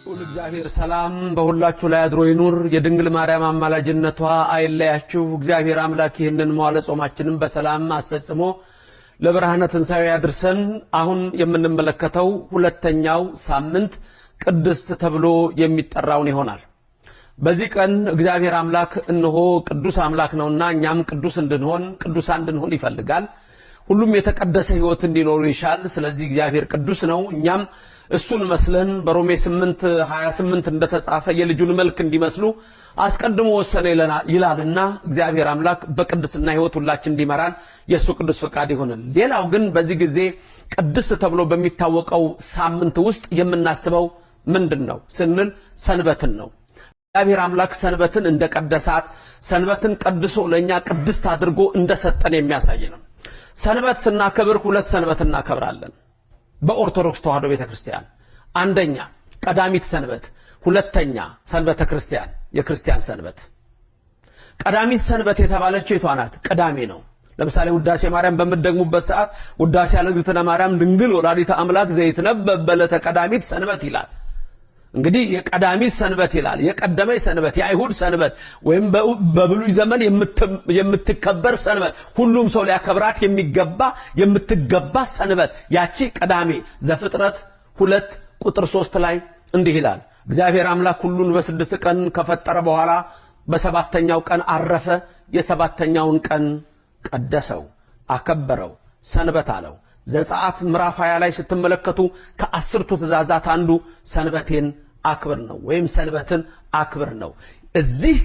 እግዚአብሔር ሰላም በሁላችሁ ላይ አድሮ ይኑር። የድንግል ማርያም አማላጅነቷ አይለያችሁ። እግዚአብሔር አምላክ ይህንን መዋዕለ ጾማችንን በሰላም አስፈጽሞ ለብርሃነ ትንሣኤው ያድርሰን። አሁን የምንመለከተው ሁለተኛው ሳምንት ቅድስት ተብሎ የሚጠራውን ይሆናል። በዚህ ቀን እግዚአብሔር አምላክ እነሆ ቅዱስ አምላክ ነውና እኛም ቅዱስ እንድንሆን ቅዱሳን እንድንሆን ይፈልጋል። ሁሉም የተቀደሰ ሕይወት እንዲኖር ይሻል። ስለዚህ እግዚአብሔር ቅዱስ ነው። እኛም እሱን መስለን በሮሜ 8:28 እንደተጻፈ የልጁን መልክ እንዲመስሉ አስቀድሞ ወሰነ ይላልና እግዚአብሔር አምላክ በቅድስና ሕይወት ሁላችን እንዲመራን የሱ ቅዱስ ፈቃድ ይሁን። ሌላው ግን በዚህ ጊዜ ቅድስት ተብሎ በሚታወቀው ሳምንት ውስጥ የምናስበው ምንድነው ስንል ሰንበትን ነው። እግዚአብሔር አምላክ ሰንበትን እንደቀደሳት ሰንበትን ቀድሶ ለኛ ቅድስት አድርጎ እንደሰጠን የሚያሳይ ነው። ሰንበት ስናከብር ሁለት ሰንበት እናከብራለን በኦርቶዶክስ ተዋሕዶ ቤተክርስቲያን። አንደኛ ቀዳሚት ሰንበት፣ ሁለተኛ ሰንበተ ክርስቲያን የክርስቲያን ሰንበት። ቀዳሚት ሰንበት የተባለችው የቷ ናት? ቅዳሜ ነው። ለምሳሌ ውዳሴ ማርያም በመደግሙበት ሰዓት ውዳሴ ለእግዝእትነ ማርያም ድንግል ወላዲተ አምላክ ዘይትነበብ በዕለተ ቀዳሚት ሰንበት ይላል። እንግዲህ የቀዳሚት ሰንበት ይላል። የቀደመች ሰንበት የአይሁድ ሰንበት ወይም በብሉይ ዘመን የምትከበር ሰንበት ሁሉም ሰው ሊያከብራት የምትገባ ሰንበት ያቺ ቀዳሜ። ዘፍጥረት 2:3 ላይ እንዲህ ይላል፣ እግዚአብሔር አምላክ ሁሉን በ6 ቀን ከፈጠረ በኋላ በሰባተኛው ቀን አረፈ። የሰባተኛውን ቀን ቀደሰው፣ አከበረው፣ ሰንበት አለው። ዘጸአት ምዕራፍ 20 ላይ ስትመለከቱ ከ10ቱ ትእዛዛት አንዱ ሰንበቴን አክብር ነው ወይም ሰንበትን አክብር ነው። እዚህ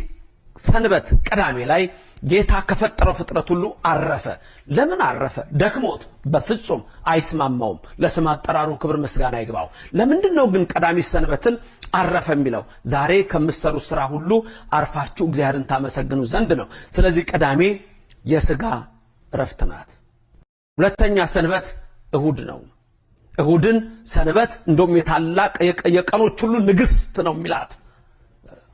ሰንበት ቅዳሜ ላይ ጌታ ከፈጠረው ፍጥረት ሁሉ አረፈ። ለምን አረፈ? ደክሞት በፍጹም አይስማማውም። ለስም አጠራሩ ክብር ምስጋና ይግባው። ለምንድነው ግን ቀዳሚት ሰንበትን አረፈ የሚለው? ዛሬ ከምትሰሩት ስራ ሁሉ አርፋችሁ እግዚአብሔርን ታመሰግኑ ዘንድ ነው። ስለዚህ ቅዳሜ የሥጋ እረፍት ናት። ሁለተኛ ሰንበት እሁድ ነው። እሁድን ሰንበት እንደውም የታላቅ የቀኖች ሁሉ ንግስት ነው የሚላት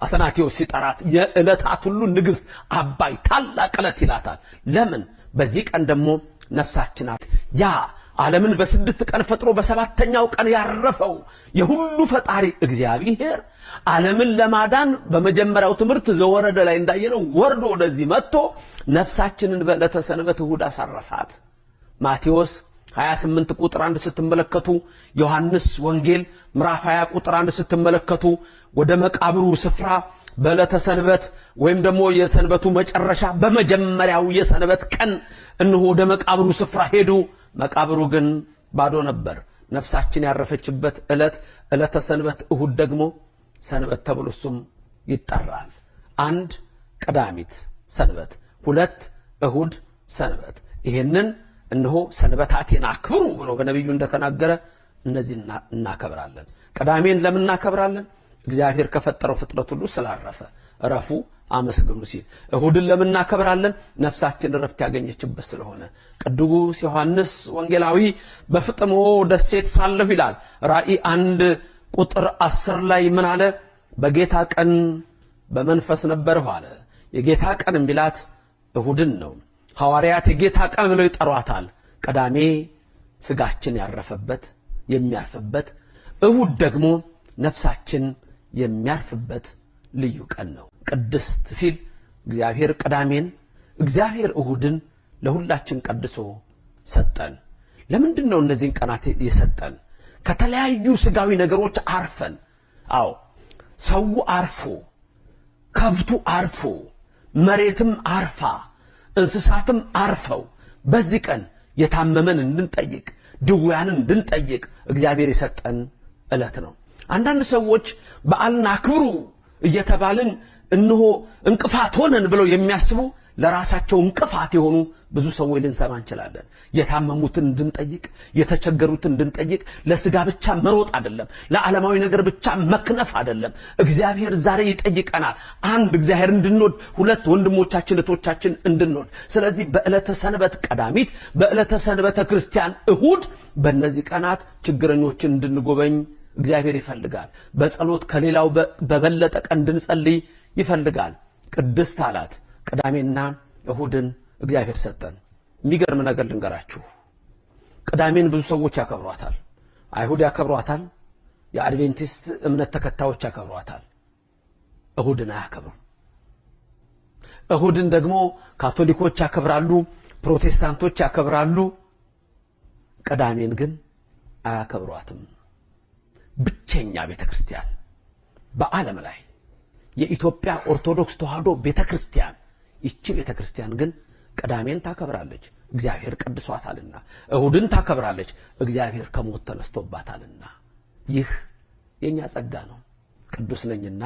አትናቴዎስ ሲጠራት፣ የዕለታት ሁሉ ንግስት አባይ ታላቅ ዕለት ይላታል። ለምን? በዚህ ቀን ደግሞ ነፍሳችን ያ ዓለምን በ6 ቀን ፈጥሮ በሰባተኛው ቀን ያረፈው የሁሉ ፈጣሪ እግዚአብሔር ዓለምን ለማዳን በመጀመሪያው ትምህርት ዘወረደ ላይ እንዳየነው ወርዶ ወደዚህ መጥቶ ነፍሳችንን በዕለተ ሰንበት እሁድ አሳረፋት። ማቴዎስ 28:1 ስትመለከቱ፣ ዮሐንስ ወንጌል ምዕራፍ 20:1 ስትመለከቱ ወደ መቃብሩ ስፍራ በዕለተ ሰንበት ወይም ደግሞ የሰንበቱ መጨረሻ በመጀመሪያው የሰንበት ቀን እነሆ ወደ መቃብሩ ስፍራ ሄዱ። መቃብሩ ግን ባዶ ነበር። ነፍሳችን ያረፈችበት ዕለተ ሰንበት እሁድ ደግሞ ሰንበት ተብሎ እሱም ይጠራል። 1 ቀዳሚት ሰንበት፣ 2 እሁድ ሰንበት። ይሄንን እነሆ ሰንበታቴን አክብሩ ብሎ በነቢዩ እንደተናገረ እነዚህ እናከብራለን። ቀዳሜን ለምን እናከብራለን? እግዚአብሔር ከፈጠረው ፍጥረት ሁሉ ስላረፈ እረፉ አመስግኑ ሲል። እሁድን ለምን እናከብራለን? ነፍሳችን እረፍት ያገኘችበት ስለሆነ። ቅዱስ ዮሐንስ ወንጌላዊ በፍጥሞ ደሴት ሳለሁ ይላል ራእይ 1:10 ላይ ምን አለ? በጌታ ቀን በመንፈስ ነበርሁ አለ። የጌታ ቀን ቢላት እሁድን ነው። ሐዋርያት የጌታ ቀን ብለው ይጠሯታል። ቀዳሜ ስጋችን ያረፈበት የሚያርፍበት፣ እሁድ ደግሞ ነፍሳችን የሚያርፍበት ልዩ ቀን ነው። ቅድስት ሲል እግዚአብሔር ቀዳሜን እግዚአብሔር እሁድን ለሁላችን ቀድሶ ሰጠን። ለምንድን ነው እነዚህን ቀናት የሰጠን? ከተለያዩ ስጋዊ ነገሮች አርፈን። አዎ ሰው አርፎ፣ ከብቱ አርፎ፣ መሬትም አርፋ፣ እንስሳትም አርፈው በዚህ ቀን የታመመን እንድንጠይቅ፣ ድውያንን እንድንጠይቅ እግዚአብሔር የሰጠን ዕለት ነው። አንዳንድ ሰዎች በዓልን አክብሩ እየተባልን እነሆ እንቅፋት ሆነን ብለው የሚያስቡ ለራሳቸው እንቅፋት የሆኑ ብዙ ሰዎች ልንሰማ እንችላለን። የታመሙትን እንድንጠይቅ፣ የተቸገሩትን እንድንጠይቅ፣ ለስጋ ብቻ መሮጥ አይደለም፣ ለዓለማዊ ነገር ብቻ መክነፍ አይደለም። እግዚአብሔር ዛሬ ይጠይቀናል። 1 እግዚአብሔር እንድንወድ፣ 2 ወንድሞቻችን እህቶቻችን እንድንወድ። ስለዚህ በዕለተ ሰንበት ቀዳሚት፣ በዕለተ ሰንበተ ክርስቲያን እሁድ፣ በእነዚህ ቀናት ችግረኞችን እንድንጎበኝ እግዚአብሔር ይፈልጋል። በጸሎት ከሌላው በበለጠ ቀን እንድንጸልይ ይፈልጋል። ቅድስት አላት። ቅዳሜና እሁድን እግዚአብሔር ሰጠን። የሚገርም ነገር ልንገራችሁ። ቅዳሜን ብዙ ሰዎች ያከብሯታል። አይሁድ ያከብሯታል፣ የአድቬንቲስት እምነት ተከታዮች ያከብሯታል። እሁድን አያከብሩም። እሁድን ደግሞ ካቶሊኮች ያከብራሉ፣ ፕሮቴስታንቶች ያከብራሉ። ቅዳሜን ግን አያከብሯትም። ብቸኛ ቤተክርስቲያን በዓለም ላይ የኢትዮጵያ ኦርቶዶክስ ተዋሕዶ ቤተክርስቲያን፣ ይቺ ቤተክርስቲያን ግን ቅዳሜን ታከብራለች፣ እግዚአብሔር ቀድሷታልና። እሁድን ታከብራለች፣ እግዚአብሔር ከሞት ተነስቶባታልና። ይህ የኛ ጸጋ ነው። ቅዱስ ነኝና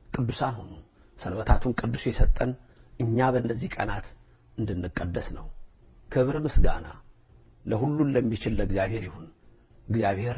ቅዱሳን ሁኑ። ሰንበታቱን ቅዱስ የሰጠን እኛ በእነዚህ ቀናት እንድንቀደስ ነው። ክብር ምስጋና ለሁሉን ለሚችል ለእግዚአብሔር ይሁን። እግዚአብሔር